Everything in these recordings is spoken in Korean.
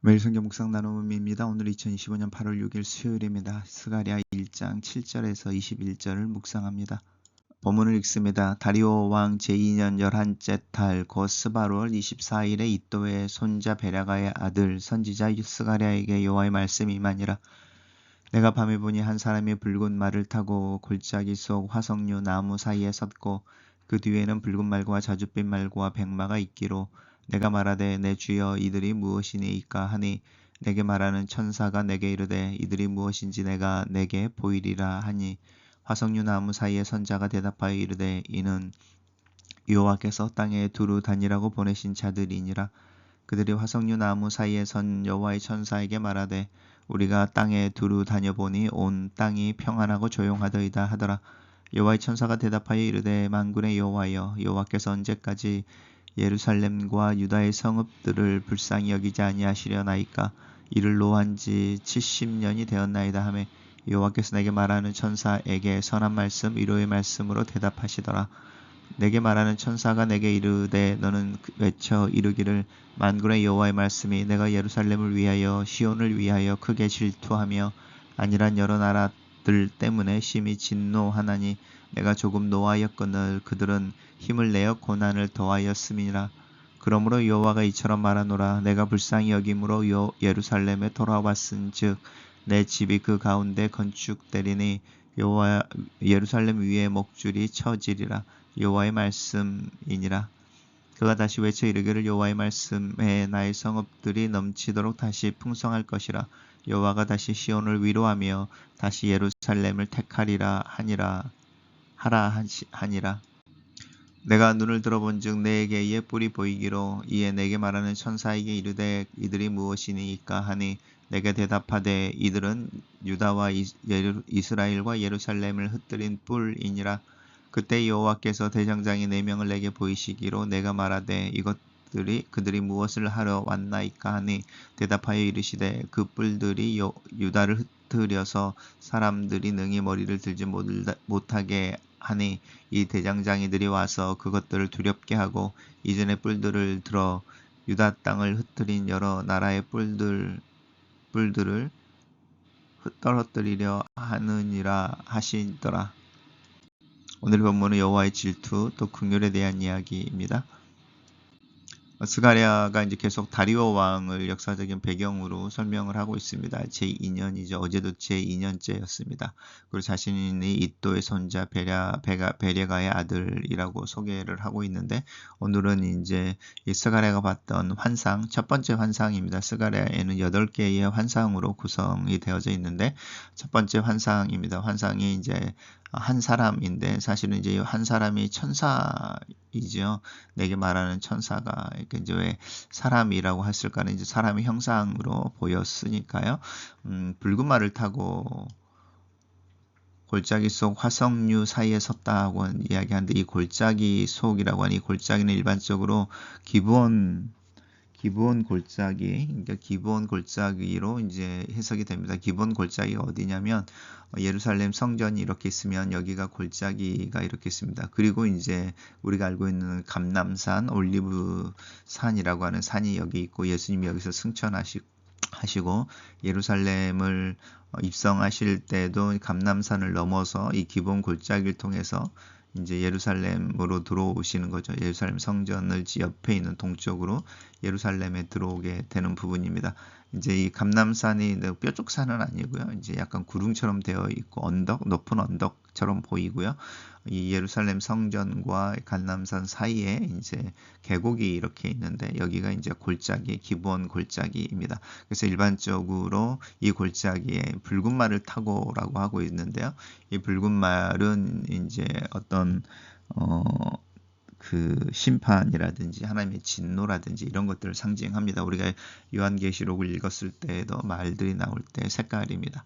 매일 성경 묵상 나눔입니다. 오늘 2025년 8월 6일 수요일입니다. 스가랴 1장 7절에서 21절을 묵상합니다. 본문을 읽습니다. 다리오 왕 제2년 11째 달 곧 스바루월 24일에 이또의 손자 베랴가의 아들 선지자 스가랴에게 여호와의 말씀이 임하니라. 내가 밤에 보니 한 사람이 붉은 말을 타고 골짜기 속 화석류 나무 사이에 섰고 그 뒤에는 붉은 말과 자줏빛 말과 백마가 있기로 내가 말하되 내 주여 이들이 무엇이니이까 하니 내게 말하는 천사가 내게 이르되 이들이 무엇인지 내가 내게 보이리라 하니 화석류 나무 사이에 선자가 대답하여 이르되 이는 여호와께서 땅에 두루 다니라고 보내신 자들이니라. 그들이 화석류 나무 사이에 선 여호와의 천사에게 말하되 우리가 땅에 두루 다녀보니 온 땅이 평안하고 조용하더이다 하더라. 여호와의 천사가 대답하여 이르되 만군의 여호와여 여호와께서 언제까지 예루살렘과 유다의 성읍들을 불쌍히 여기지 아니하시려나이까. 이를 노한 지 70년이 되었나이다 하며 여호와께서 내게 말하는 천사에게 선한 말씀 위로의 말씀으로 대답하시더라. 내게 말하는 천사가 내게 이르되 너는 외쳐 이르기를 만군의 여호와의 말씀이 내가 예루살렘을 위하여 시온을 위하여 크게 질투하며 아니란 여러 나라들 때문에 심히 진노하나니 내가 조금 노하였거늘 그들은 힘을 내어 고난을 더하였음이니라. 그러므로 여호와가 이처럼 말하노라. 내가 불쌍히 여김으로 예루살렘에 돌아왔은즉 내 집이 그 가운데 건축되리니 여호와 예루살렘 위에 목줄이 쳐지리라. 여호와의 말씀이니라. 그가 다시 외쳐 이르기를 여호와의 말씀에 나의 성읍들이 넘치도록 다시 풍성할 것이라. 여호와가 다시 시온을 위로하며 다시 예루살렘을 택하리라 하니라. 내가 눈을 들어본즉 내게 이의 뿔이 보이기로 이에 내게 말하는 천사에게 이르되 이들이 무엇이니이까 하니 내게 대답하되 이들은 유다와 이스라엘과 예루살렘을 흩뜨린 뿔이니라. 그때 여호와께서 대장장이 4명을 내게 보이시기로 내가 말하되 그들이 무엇을 하러 왔나이까 하니 대답하여 이르시되 그 뿔들이 유다를 흩뜨려서 사람들이 능히 머리를 들지 못하게 하니 이 대장장이들이 와서 그것들을 두렵게 하고 이전의 뿔들을 들어 유다 땅을 흩뜨린 여러 나라의 뿔들을 떨어뜨리려 하느니라 하시더라. 오늘 본문은 여호와의 질투 또 긍휼에 대한 이야기입니다. 스가랴가 이제 계속 다리오 왕을 역사적인 배경으로 설명을 하고 있습니다. 제2년이죠. 어제도 제2년째였습니다. 그리고 자신이 이또의 손자 베랴가의 아들이라고 소개를 하고 있는데 오늘은 이제 이 스가랴가 봤던 환상, 첫 번째 환상입니다. 스가랴에는 8개의 환상으로 구성이 되어져 있는데 첫 번째 환상입니다. 환상이 이제 한 사람인데 사실은 이제 한 사람이 천사이죠. 내게 말하는 천사가 이제 왜 사람이라고 했을까는 이제 사람의 형상으로 보였으니까요. 붉은 말을 타고 골짜기 속 화석류 사이에 섰다고 이야기하는데 이 골짜기 속이라고 하니 이 골짜기는 일반적으로 기본 골짜기, 그러니까 기본 골짜기로 이제 해석이 됩니다. 기본 골짜기가 어디냐면 예루살렘 성전이 이렇게 있으면 여기가 골짜기가 이렇게 있습니다. 그리고 이제 우리가 알고 있는 감람산, 올리브산이라고 하는 산이 여기 있고 예수님이 여기서 승천하시고 예루살렘을 입성하실 때도 감람산을 넘어서 이 기본 골짜기를 통해서 이제 예루살렘으로 들어오시는 거죠. 예루살렘 성전을 옆에 있는 동쪽으로 예루살렘에 들어오게 되는 부분입니다. 이제 이 감람산이 뾰족산은 아니고요. 이제 약간 구름처럼 되어 있고 높은 언덕처럼 보이고요. 이 예루살렘 성전과 감람산 사이에 이제 계곡이 이렇게 있는데 여기가 이제 기본 골짜기입니다. 그래서 일반적으로 이 골짜기에 붉은 말을 타고라고 하고 있는데요. 이 붉은 말은 이제 어떤 그 심판이라든지 하나님의 진노라든지 이런 것들을 상징합니다. 우리가 요한계시록을 읽었을 때에도 말들이 나올 때 색깔입니다.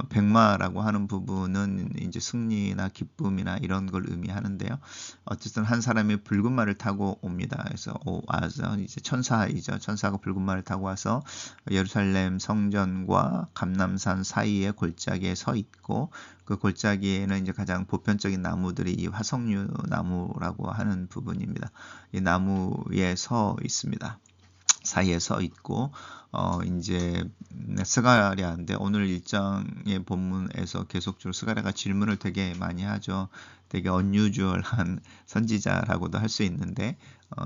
백마라고 하는 부분은 이제 승리나 기쁨이나 이런 걸 의미하는데요. 어쨌든 한 사람이 붉은 말을 타고 옵니다. 그래서 와서 이제 천사이죠. 천사가 붉은 말을 타고 와서 예루살렘 성전과 감람산 사이에 골짜기에 서 있고 그 골짜기에는 이제 가장 보편적인 나무들이 이 화석류 나무라고 하는 부분입니다. 이 나무에 서 있습니다. 사이에 서 있고 이제 스가랴인데 오늘 1장의 본문에서 계속적으로 스가랴가 질문을 되게 많이 하죠. 되게 unusual한 선지자라고도 할 수 있는데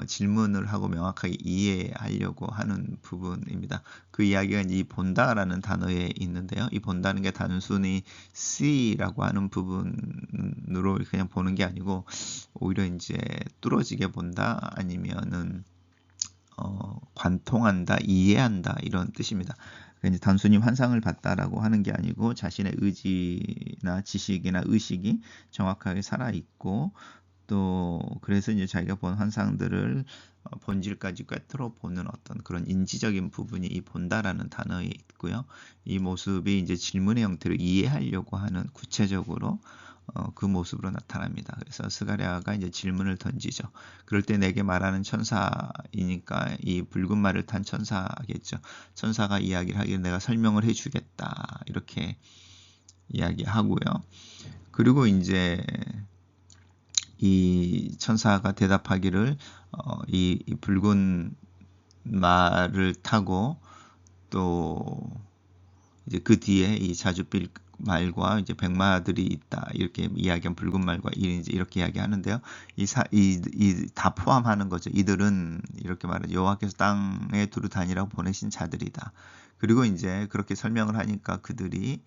질문을 하고 명확하게 이해하려고 하는 부분입니다. 그 이야기가 이 본다라는 단어에 있는데요. 이 본다는 게 단순히 see라고 하는 부분으로 그냥 보는 게 아니고 오히려 이제 뚫어지게 본다 아니면은 관통한다, 이해한다 이런 뜻입니다. 그러니까 이제 단순히 환상을 봤다라고 하는 게 아니고 자신의 의지나 지식이나 의식이 정확하게 살아 있고 또 그래서 이제 자기가 본 환상들을 본질까지 꿰뚫어 보는 어떤 그런 인지적인 부분이 이 본다라는 단어에 있고요. 이 모습이 이제 질문의 형태로 이해하려고 하는 구체적으로 그 모습으로 나타납니다. 그래서 스가랴가 이제 질문을 던지죠. 그럴 때 내게 말하는 천사이니까 이 붉은 말을 탄 천사겠죠. 천사가 이야기를 하기를 내가 설명을 해주겠다 이렇게 이야기하고요. 그리고 이제 이 천사가 대답하기를 이 붉은 말을 타고 또 이제 그 뒤에 이 자줏빛 말과 이제 백마들이 있다 이렇게 이야기한 붉은 말과 이제 이렇게 이야기하는데요. 이 다 포함하는 거죠. 이들은 이렇게 말하죠. 여호와께서 땅에 두루 다니라고 보내신 자들이다. 그리고 이제 그렇게 설명을 하니까 그들이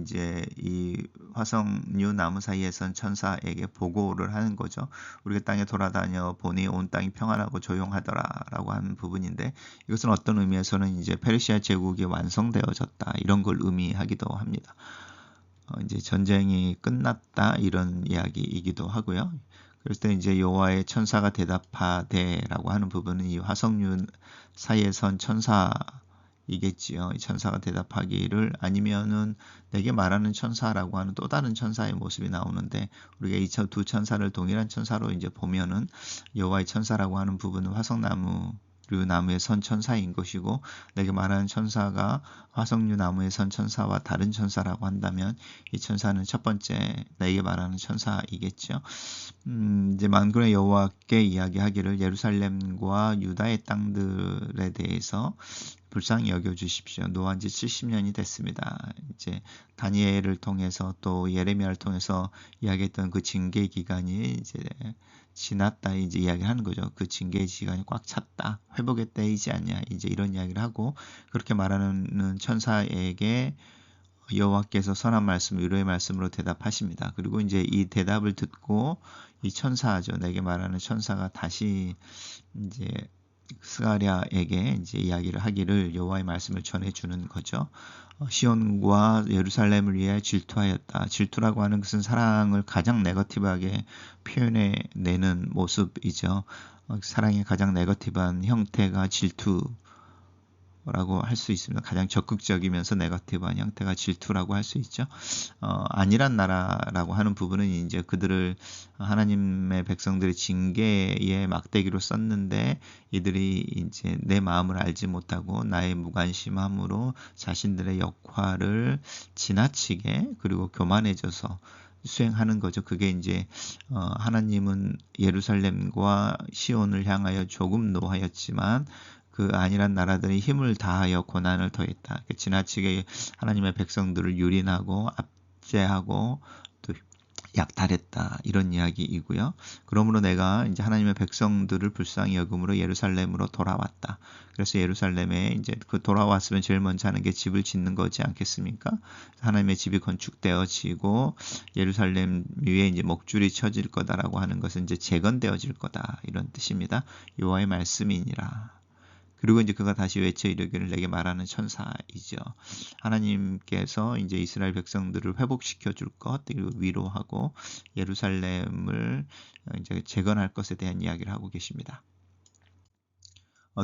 이제 이 화석류 나무 사이에 선 천사에게 보고를 하는 거죠. 우리가 땅에 돌아다녀 보니 온 땅이 평안하고 조용하더라라고 하는 부분인데 이것은 어떤 의미에서는 이제 페르시아 제국이 완성되어졌다 이런 걸 의미하기도 합니다. 이제 전쟁이 끝났다 이런 이야기이기도 하고요. 그럴 때 이제 여호와의 천사가 대답하되라고 하는 부분은 이 화석류 사이에 선 천사 이겠지요. 이 천사가 대답하기를 아니면은 내게 말하는 천사라고 하는 또 다른 천사의 모습이 나오는데 우리가 이 두 천사를 동일한 천사로 이제 보면은 여호와의 천사라고 하는 부분은 화석나무류 나무에 선 천사인 것이고 내게 말하는 천사가 화석류 나무에 선 천사와 다른 천사라고 한다면 이 천사는 첫 번째 내게 말하는 천사이겠죠. 이제 만군의 여호와께 이야기하기를 예루살렘과 유다의 땅들에 대해서 불쌍히 여겨 주십시오. 노한 지 70년이 됐습니다. 이제 다니엘을 통해서 또 예레미야를 통해서 이야기했던 그 징계 기간이 이제 지났다 이제 이야기하는 거죠. 그 징계 기간이 꽉 찼다. 회복의 때이지 않냐. 이제 이런 이야기를 하고 그렇게 말하는 천사에게 여호와께서 선한 말씀, 위로의 말씀으로 대답하십니다. 그리고 이제 이 대답을 듣고 이 천사죠. 내게 말하는 천사가 다시 이제 스가랴에게 이제 이야기를 하기를 여호와의 말씀을 전해주는 거죠. 시온과 예루살렘을 위해 질투하였다. 질투라고 하는 것은 사랑을 가장 네거티브하게 표현해내는 모습이죠. 사랑의 가장 네거티브한 형태가 질투. 라고 할 수 있습니다. 가장 적극적이면서 네거티브한 형태가 질투라고 할 수 있죠. 아니란 나라라고 하는 부분은 이제 그들을 하나님의 백성들의 징계의 막대기로 썼는데 이들이 이제 내 마음을 알지 못하고 나의 무관심함으로 자신들의 역할을 지나치게 그리고 교만해져서 수행하는 거죠. 그게 이제 하나님은 예루살렘과 시온을 향하여 조금 노하였지만 그 아니란 나라들이 힘을 다하여 고난을 더했다. 지나치게 하나님의 백성들을 유린하고 압제하고 또 약탈했다. 이런 이야기이고요. 그러므로 내가 이제 하나님의 백성들을 불쌍히 여김으로 예루살렘으로 돌아왔다. 그래서 예루살렘에 이제 그 돌아왔으면 제일 먼저 하는 게 집을 짓는 거지 않겠습니까? 하나님의 집이 건축되어지고 예루살렘 위에 이제 목줄이 쳐질 거다라고 하는 것은 이제 재건되어질 거다. 이런 뜻입니다. 여호와의 말씀이니라. 그리고 이제 그가 다시 외쳐 이르기를 내게 말하는 천사이죠. 하나님께서 이제 이스라엘 백성들을 회복시켜 줄 것, 그리고 위로하고 예루살렘을 이제 재건할 것에 대한 이야기를 하고 계십니다.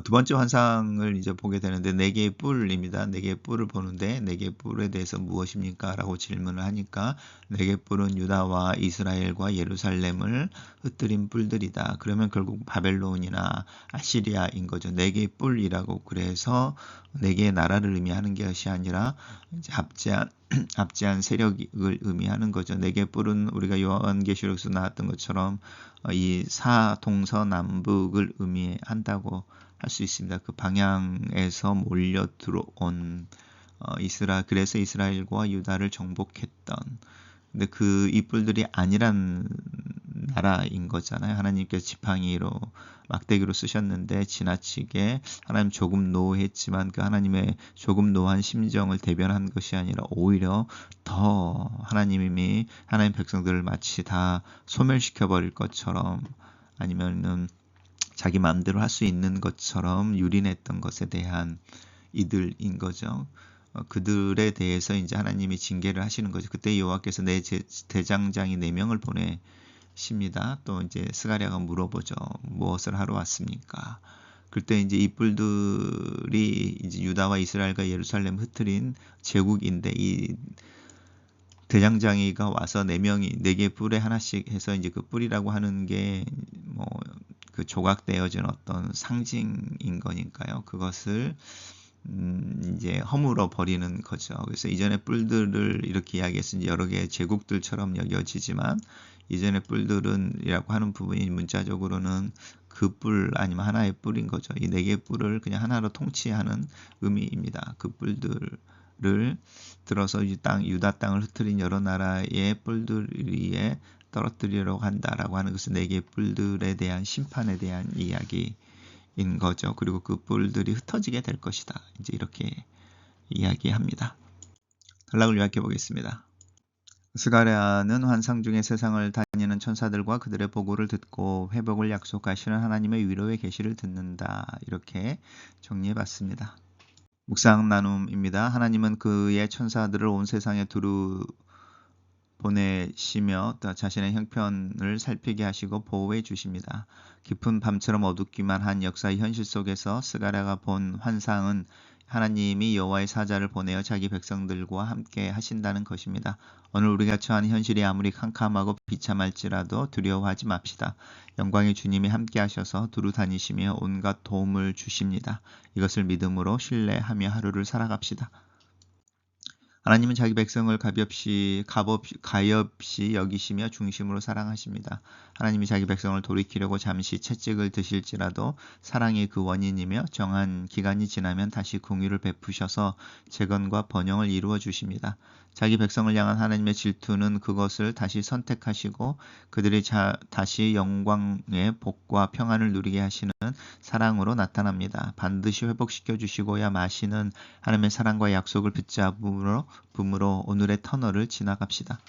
두 번째 환상을 이제 보게 되는데 네 개의 뿔입니다. 네 개의 뿔을 보는데 네 개의 뿔에 대해서 무엇입니까? 라고 질문을 하니까 네 개의 뿔은 유다와 이스라엘과 예루살렘을 흩뜨린 뿔들이다. 그러면 결국 바벨론이나 아시리아인 거죠. 네 개의 뿔이라고 그래서 네 개의 나라를 의미하는 것이 아니라 이제 압제한 세력을 의미하는 거죠. 네 개의 뿔은 우리가 요한계시록에서 나왔던 것처럼 이 사동서남북을 의미한다고 할 수 있습니다. 그 방향에서 몰려 들어온 그래서 이스라엘과 유다를 정복했던, 근데 이 뿔들이 아니란 나라인 거잖아요. 하나님께서 지팡이로 막대기로 쓰셨는데 지나치게 하나님 조금 노했지만 그 하나님의 조금 노한 심정을 대변한 것이 아니라 오히려 더 하나님 백성들을 마치 다 소멸시켜 버릴 것처럼, 아니면은 자기 마음대로 할 수 있는 것처럼 유린했던 것에 대한 이들인 거죠. 그들에 대해서 이제 하나님이 징계를 하시는 거죠. 그때 여호와께서 내 대장장이 4명을 보내십니다. 또 이제 스가랴가 물어보죠. 무엇을 하러 왔습니까? 그때 이제 이 뿔들이 이제 유다와 이스라엘과 예루살렘 흩트린 제국인데, 이 대장장이가 와서 4명이 4개 뿔에 하나씩 해서 이제 그 뿔이라고 하는 게 뭐 그 조각되어진 어떤 상징인 거니까요. 그것을 이제 허물어 버리는 거죠. 그래서 이전의 뿔들을 이렇게 이야기했으니 여러 개의 제국들처럼 여겨지지만, 이전의 뿔들은이라고 하는 부분이 문자적으로는 그 뿔 아니면 하나의 뿔인 거죠. 이 4개의 뿔을 그냥 하나로 통치하는 의미입니다. 그 뿔들을 들어서 유다 땅을 흩트린 여러 나라의 뿔들 위에 떨어뜨리려고 한다라고 하는 것은 4개의 뿔들에 대한 심판에 대한 이야기인 거죠. 그리고 그 뿔들이 흩어지게 될 것이다. 이제 이렇게 이야기합니다. 단락을 요약해 보겠습니다. 스가랴는 환상 중에 세상을 다니는 천사들과 그들의 보고를 듣고 회복을 약속하시는 하나님의 위로의 계시를 듣는다. 이렇게 정리해 봤습니다. 묵상 나눔입니다. 하나님은 그의 천사들을 온 세상에 두루 보내시며 또 자신의 형편을 살피게 하시고 보호해 주십니다. 깊은 밤처럼 어둡기만 한 역사의 현실 속에서 스가랴가 본 환상은 하나님이 여호와의 사자를 보내어 자기 백성들과 함께 하신다는 것입니다. 오늘 우리가 처한 현실이 아무리 캄캄하고 비참할지라도 두려워하지 맙시다. 영광의 주님이 함께 하셔서 두루 다니시며 온갖 도움을 주십니다. 이것을 믿음으로 신뢰하며 하루를 살아갑시다. 하나님은 자기 백성을 가엾이 여기시며 중심으로 사랑하십니다. 하나님이 자기 백성을 돌이키려고 잠시 채찍을 드실지라도 사랑이 그 원인이며 정한 기간이 지나면 다시 긍휼을 베푸셔서 재건과 번영을 이루어 주십니다. 자기 백성을 향한 하나님의 질투는 그것을 다시 선택하시고 그들이 다시 영광의 복과 평안을 누리게 하시는 사랑으로 나타납니다. 반드시 회복시켜 주시고야 마시는 하나님의 사랑과 약속을 붙잡음으로 오늘의 터널을 지나갑시다.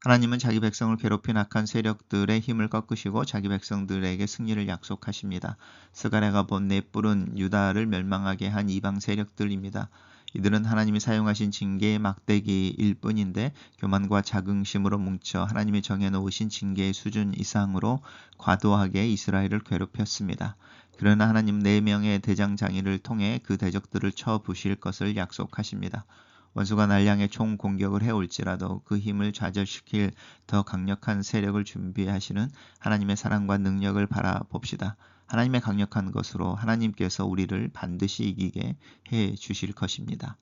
하나님은 자기 백성을 괴롭힌 악한 세력들의 힘을 꺾으시고 자기 백성들에게 승리를 약속하십니다. 스가랴가 본 4뿔은 유다를 멸망하게 한 이방 세력들입니다. 이들은 하나님이 사용하신 징계의 막대기일 뿐인데 교만과 자긍심으로 뭉쳐 하나님이 정해놓으신 징계의 수준 이상으로 과도하게 이스라엘을 괴롭혔습니다. 그러나 하나님 4명의 대장장이를 통해 그 대적들을 쳐 부실 것을 약속하십니다. 원수가 날 향해 총 공격을 해올지라도 그 힘을 좌절시킬 더 강력한 세력을 준비하시는 하나님의 사랑과 능력을 바라봅시다. 하나님의 강력한 것으로 하나님께서 우리를 반드시 이기게 해 주실 것입니다.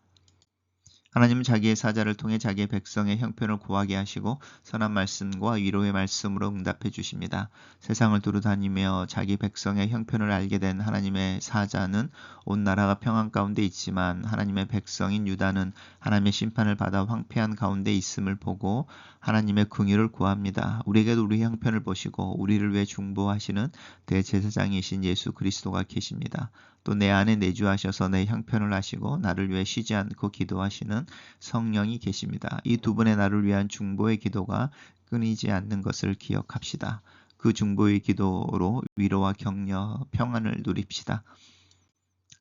하나님은 자기의 사자를 통해 자기의 백성의 형편을 구하게 하시고 선한 말씀과 위로의 말씀으로 응답해 주십니다. 세상을 두루다니며 자기 백성의 형편을 알게 된 하나님의 사자는 온 나라가 평안 가운데 있지만 하나님의 백성인 유다는 하나님의 심판을 받아 황폐한 가운데 있음을 보고 하나님의 긍휼을 구합니다. 우리에게도 우리 형편을 보시고 우리를 위해 중보하시는 대제사장이신 예수 그리스도가 계십니다. 또 내 안에 내주하셔서 내 형편을 하시고 나를 위해 쉬지 않고 기도하시는 성령이 계십니다. 이 두 분의 나를 위한 중보의 기도가 끊이지 않는 것을 기억합시다. 그 중보의 기도로 위로와 격려, 평안을 누립시다.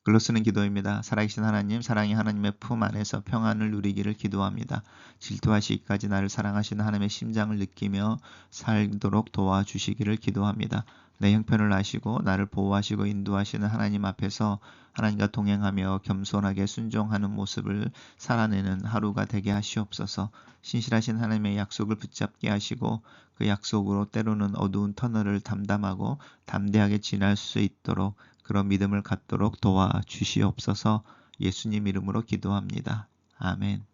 글로 쓰는 기도입니다. 살아계신 하나님, 사랑의 하나님의 품 안에서 평안을 누리기를 기도합니다. 질투하시기까지 나를 사랑하시는 하나님의 심장을 느끼며 살도록 도와주시기를 기도합니다. 내 형편을 아시고 나를 보호하시고 인도하시는 하나님 앞에서 하나님과 동행하며 겸손하게 순종하는 모습을 살아내는 하루가 되게 하시옵소서. 신실하신 하나님의 약속을 붙잡게 하시고 그 약속으로 때로는 어두운 터널을 담담하고 담대하게 지날 수 있도록 그런 믿음을 갖도록 도와주시옵소서. 예수님 이름으로 기도합니다. 아멘.